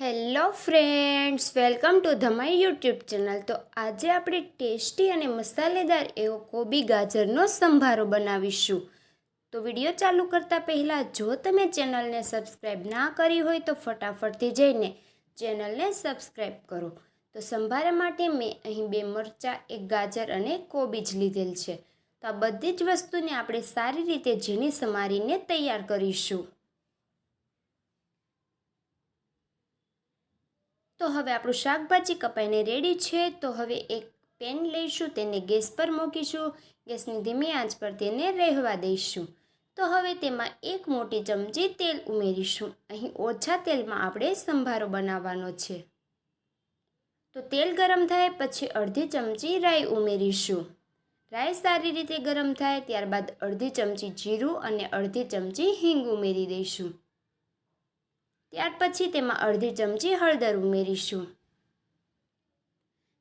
Hello friends, welcome to the my YouTube channel. તો આજે આપણે ટેસ્ટી અને મસાલેદાર એવો કોબી ગાજરનો સંભારો બનાવીશું. તો વિડીયો ચાલુ કરતાં પહેલાં જો તમે ચેનલને સબસ્ક્રાઈબ ના કરી હોય તો ફટાફટથી જઈને ચેનલને સબસ્ક્રાઈબ કરો. તો સંભારા માટે મેં અહીં 2 મરચાં, 1 ગાજર અને કોબી જ લીધેલ છે. તો આ બધી જ વસ્તુને આપણે સારી રીતે ઝીણી સમારીને તૈયાર કરીશું. તો હવે આપણું શાકભાજી કપાઈને રેડી છે. તો હવે એક પેન લઈશું, તેને ગેસ પર મૂકીશું. ગેસની ધીમી આંચ પર તેને રહેવા દઈશું. તો હવે તેમાં 1 મોટી ચમચી તેલ ઉમેરીશું. અહીં ઓછા તેલમાં આપણે સંભારો બનાવવાનો છે. તો તેલ ગરમ થાય પછી અડધી ચમચી રાઈ ઉમેરીશું. રાઈ સારી રીતે ગરમ થાય ત્યારબાદ અડધી ચમચી જીરું અને અડધી ચમચી હિંગ ઉમેરી દઈશું. ત્યાર પછી તેમાં અડધી ચમચી હળદર ઉમેરીશું.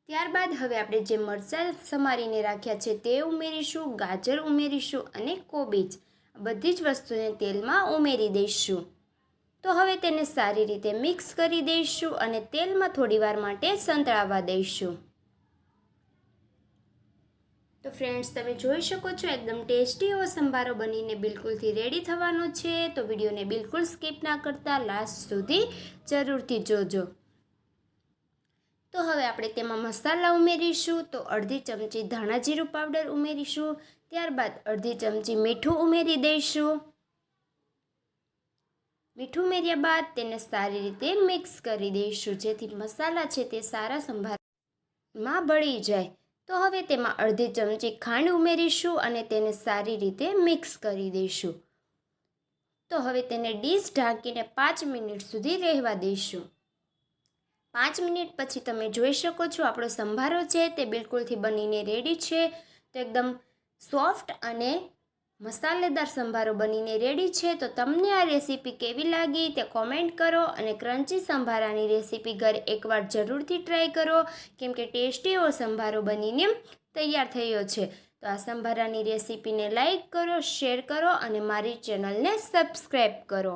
ત્યારબાદ હવે આપણે જે મરચાં સમારીને રાખ્યા છે તે ઉમેરીશું, ગાજર ઉમેરીશું અને કોબીજ બધી જ વસ્તુને તેલમાં ઉમેરી દઈશું. તો હવે તેને સારી રીતે મિક્સ કરી દઈશું અને તેલમાં થોડીવાર માટે સંતળાવા દઈશું. તો ફ્રેન્ડ્સ, તમે જોઈ શકો છો એકદમ ટેસ્ટી એવો સંભારો બનીને બિલકુલથી રેડી થવાનો છે. તો વિડીયોને બિલકુલ સ્કીપ ના કરતા લાસ્ટ સુધી જરૂરથી જોજો. તો હવે આપણે તેમાં મસાલા ઉમેરીશું. તો અડધી ચમચી ધાણા જીરું પાવડર ઉમેરીશું. ત્યારબાદ અડધી ચમચી મીઠું ઉમેરી દઈશું. મીઠું ઉમેર્યા બાદ તેને સારી રીતે મિક્સ કરી દઈશું, જેથી મસાલા છે તે સારા સંભારમાં ભળી જાય. તો હવે તેમાં અડધી ચમચી ખાંડ ઉમેરીશું અને તેને સારી રીતે મિક્સ કરી દઈશું. તો હવે તેને ડીશ ઢાંકીને 5 મિનિટ સુધી રહેવા દઈશું. 5 મિનિટ પછી તમે જોઈ શકો છો આપણો સંભારો છે તે બિલકુલથી બનીને રેડી છે. તો એકદમ સોફ્ટ અને મસાલેદાર સંભારો બનીને રેડી છે. તો તમને આ રેસીપી કેવી લાગી તે કોમેન્ટ કરો અને ક્રન્ચી સંભારાની રેસીપી ઘરે એકવાર જરૂરથી ટ્રાય કરો, કેમકે ટેસ્ટી એવો સંભારો બનીને તૈયાર થયો છે. તો આ સંભારાની રેસીપીને લાઈક કરો, શેર કરો અને મારી ચેનલને સબસ્ક્રાઈબ કરો.